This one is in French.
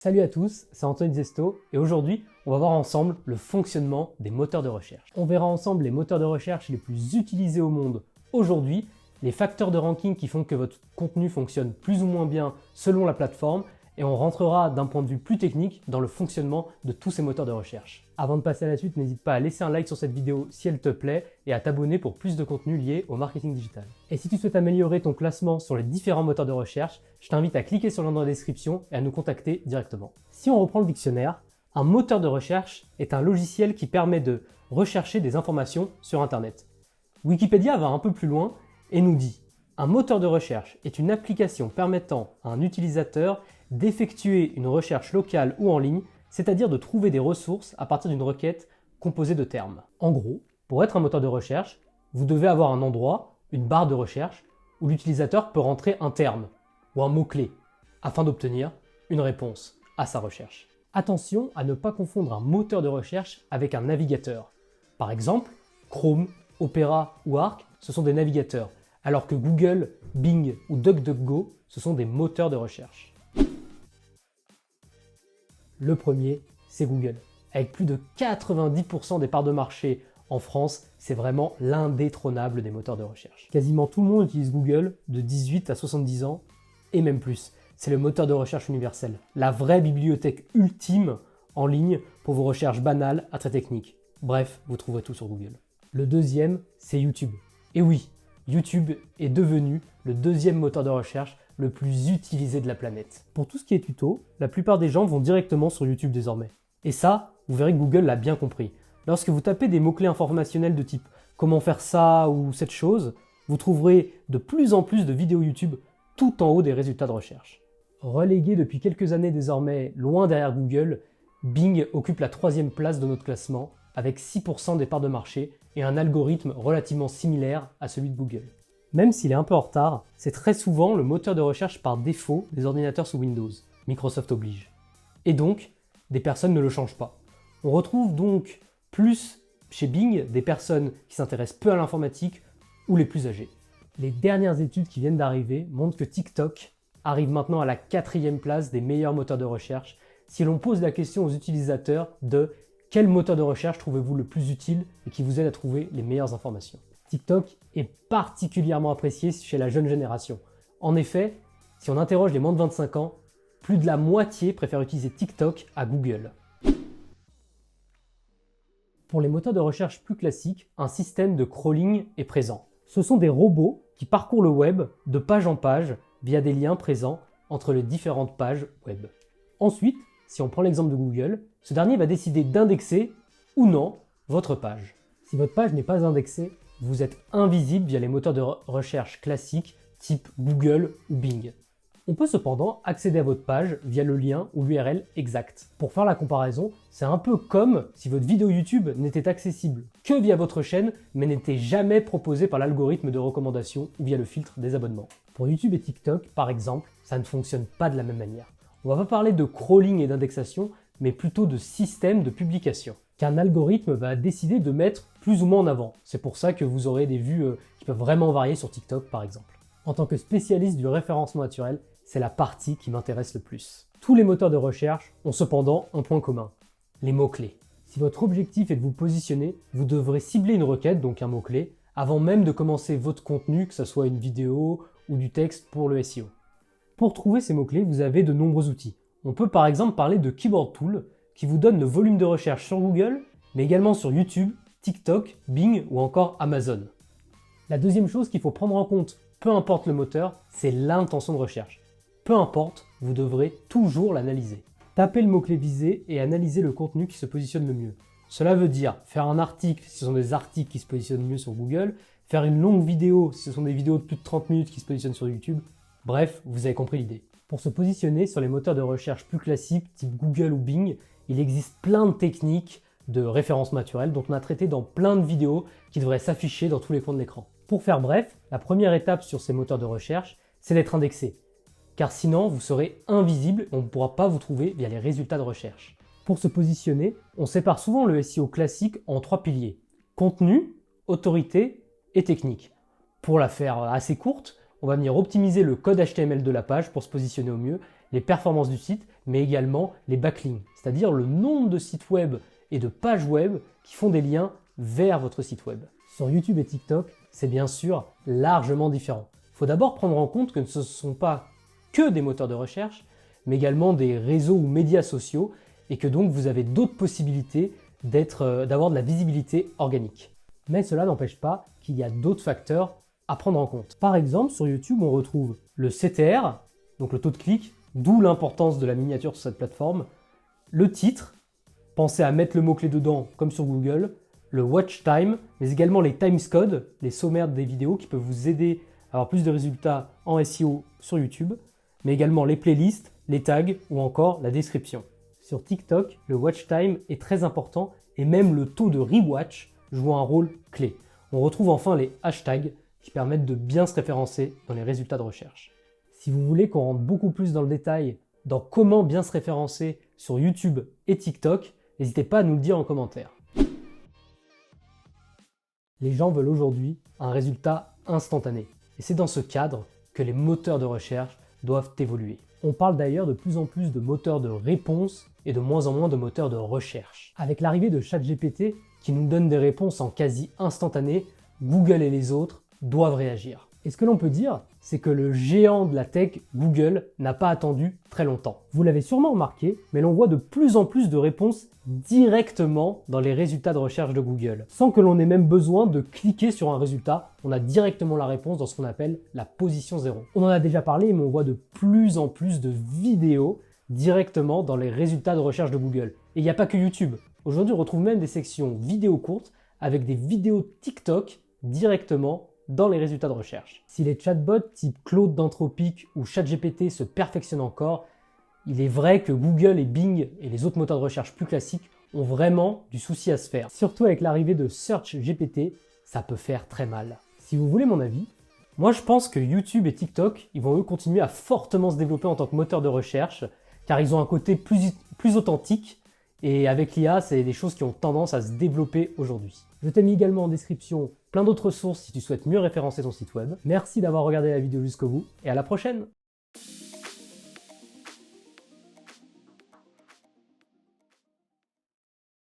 Salut à tous, c'est Anthony Zesto et aujourd'hui on va voir ensemble le fonctionnement des moteurs de recherche. On verra ensemble les moteurs de recherche les plus utilisés au monde aujourd'hui, les facteurs de ranking qui font que votre contenu fonctionne plus ou moins bien selon la plateforme et on rentrera d'un point de vue plus technique dans le fonctionnement de tous ces moteurs de recherche. Avant de passer à la suite, n'hésite pas à laisser un like sur cette vidéo si elle te plaît et à t'abonner pour plus de contenu lié au marketing digital. Et si tu souhaites améliorer ton classement sur les différents moteurs de recherche, je t'invite à cliquer sur le lien dans la description et à nous contacter directement. Si on reprend le dictionnaire, un moteur de recherche est un logiciel qui permet de rechercher des informations sur Internet. Wikipédia va un peu plus loin et nous dit « Un moteur de recherche est une application permettant à un utilisateur d'effectuer une recherche locale ou en ligne, c'est-à-dire de trouver des ressources à partir d'une requête composée de termes. » En gros, pour être un moteur de recherche, vous devez avoir un endroit, une barre de recherche, où l'utilisateur peut rentrer un terme ou un mot-clé afin d'obtenir une réponse à sa recherche. Attention à ne pas confondre un moteur de recherche avec un navigateur. Par exemple, Chrome, Opera ou Arc, ce sont des navigateurs, alors que Google, Bing ou DuckDuckGo, ce sont des moteurs de recherche. Le premier, c'est Google. Avec plus de 90% des parts de marché en France, c'est vraiment l'indétrônable des moteurs de recherche. Quasiment tout le monde utilise Google de 18 à 70 ans et même plus. C'est le moteur de recherche universel, la vraie bibliothèque ultime en ligne pour vos recherches banales à très techniques. Bref, vous trouverez tout sur Google. Le deuxième, c'est YouTube. Et oui, YouTube est devenu le deuxième moteur de recherche le plus utilisé de la planète. Pour tout ce qui est tuto, la plupart des gens vont directement sur YouTube désormais. Et ça, vous verrez que Google l'a bien compris. Lorsque vous tapez des mots-clés informationnels de type « comment faire ça » ou « cette chose », vous trouverez de plus en plus de vidéos YouTube tout en haut des résultats de recherche. Relégué depuis quelques années désormais loin derrière Google, Bing occupe la 3e place de notre classement avec 6% des parts de marché et un algorithme relativement similaire à celui de Google. Même s'il est un peu en retard, c'est très souvent le moteur de recherche par défaut des ordinateurs sous Windows. Microsoft oblige. Et donc, des personnes ne le changent pas. On retrouve donc plus chez Bing des personnes qui s'intéressent peu à l'informatique ou les plus âgés. Les dernières études qui viennent d'arriver montrent que TikTok arrive maintenant à la 4e place des meilleurs moteurs de recherche si l'on pose la question aux utilisateurs de quel moteur de recherche trouvez-vous le plus utile et qui vous aide à trouver les meilleures informations. TikTok est particulièrement apprécié chez la jeune génération. En effet, si on interroge les moins de 25 ans, plus de la moitié préfère utiliser TikTok à Google. Pour les moteurs de recherche plus classiques, un système de crawling est présent. Ce sont des robots qui parcourent le web de page en page via des liens présents entre les différentes pages web. Ensuite, si on prend l'exemple de Google, ce dernier va décider d'indexer ou non votre page. Si votre page n'est pas indexée, vous êtes invisible via les moteurs de recherche classiques type Google ou Bing. On peut cependant accéder à votre page via le lien ou l'URL exact. Pour faire la comparaison, c'est un peu comme si votre vidéo YouTube n'était accessible que via votre chaîne, mais n'était jamais proposée par l'algorithme de recommandation ou via le filtre des abonnements. Pour YouTube et TikTok, par exemple, ça ne fonctionne pas de la même manière. On va pas parler de crawling et d'indexation, mais plutôt de système de publication qu'un algorithme va décider de mettre plus ou moins en avant. C'est pour ça que vous aurez des vues qui peuvent vraiment varier sur TikTok par exemple. En tant que spécialiste du référencement naturel, c'est la partie qui m'intéresse le plus. Tous les moteurs de recherche ont cependant un point commun, les mots-clés. Si votre objectif est de vous positionner, vous devrez cibler une requête, donc un mot-clé, avant même de commencer votre contenu, que ce soit une vidéo ou du texte pour le SEO. Pour trouver ces mots-clés, vous avez de nombreux outils. On peut par exemple parler de Keyword Tool, qui vous donne le volume de recherche sur Google, mais également sur YouTube, TikTok, Bing ou encore Amazon. La deuxième chose qu'il faut prendre en compte, peu importe le moteur, c'est l'intention de recherche. Peu importe, vous devrez toujours l'analyser. Tapez le mot-clé visé et analysez le contenu qui se positionne le mieux. Cela veut dire faire un article si ce sont des articles qui se positionnent mieux sur Google, faire une longue vidéo si ce sont des vidéos de plus de 30 minutes qui se positionnent sur YouTube. Bref, vous avez compris l'idée. Pour se positionner sur les moteurs de recherche plus classiques, type Google ou Bing, il existe plein de techniques de référencement naturel dont on a traité dans plein de vidéos qui devraient s'afficher dans tous les coins de l'écran. Pour faire bref, la première étape sur ces moteurs de recherche, c'est d'être indexé. Car sinon, vous serez invisible et on ne pourra pas vous trouver via les résultats de recherche. Pour se positionner, on sépare souvent le SEO classique en 3 piliers. Contenu, autorité et technique. Pour la faire assez courte, on va venir optimiser le code HTML de la page pour se positionner au mieux, les performances du site mais également les backlinks, c'est-à-dire le nombre de sites web et de pages web qui font des liens vers votre site web. Sur YouTube et TikTok, c'est bien sûr largement différent. Il faut d'abord prendre en compte que ce ne sont pas que des moteurs de recherche, mais également des réseaux ou médias sociaux, et que donc vous avez d'autres possibilités d'avoir de la visibilité organique. Mais cela n'empêche pas qu'il y a d'autres facteurs à prendre en compte. Par exemple, sur YouTube, on retrouve le CTR, donc le taux de clic, d'où l'importance de la miniature sur cette plateforme, le titre, pensez à mettre le mot-clé dedans comme sur Google, le watch time, mais également les timescodes, les sommaires des vidéos qui peuvent vous aider à avoir plus de résultats en SEO sur YouTube, mais également les playlists, les tags ou encore la description. Sur TikTok, le watch time est très important et même le taux de rewatch joue un rôle clé. On retrouve enfin les hashtags qui permettent de bien se référencer dans les résultats de recherche. Si vous voulez qu'on rentre beaucoup plus dans le détail dans comment bien se référencer sur YouTube et TikTok, n'hésitez pas à nous le dire en commentaire. Les gens veulent aujourd'hui un résultat instantané. Et c'est dans ce cadre que les moteurs de recherche doivent évoluer. On parle d'ailleurs de plus en plus de moteurs de réponse et de moins en moins de moteurs de recherche. Avec l'arrivée de ChatGPT, qui nous donne des réponses en quasi instantané, Google et les autres doivent réagir. Et ce que l'on peut dire, c'est que le géant de la tech, Google, n'a pas attendu très longtemps. Vous l'avez sûrement remarqué, mais l'on voit de plus en plus de réponses directement dans les résultats de recherche de Google. Sans que l'on ait même besoin de cliquer sur un résultat, on a directement la réponse dans ce qu'on appelle la position 0. On en a déjà parlé, mais on voit de plus en plus de vidéos directement dans les résultats de recherche de Google. Et il n'y a pas que YouTube. Aujourd'hui, on retrouve même des sections vidéos courtes avec des vidéos TikTok directement dans les résultats de recherche. Si les chatbots type Claude d'Anthropic ou ChatGPT se perfectionnent encore, il est vrai que Google et Bing et les autres moteurs de recherche plus classiques ont vraiment du souci à se faire. Surtout avec l'arrivée de SearchGPT, ça peut faire très mal. Si vous voulez mon avis, moi je pense que YouTube et TikTok, ils vont eux continuer à fortement se développer en tant que moteur de recherche, car ils ont un côté plus authentique, et avec l'IA, c'est des choses qui ont tendance à se développer aujourd'hui. Je t'ai mis également en description plein d'autres sources si tu souhaites mieux référencer ton site web. Merci d'avoir regardé la vidéo jusqu'au bout, et à la prochaine!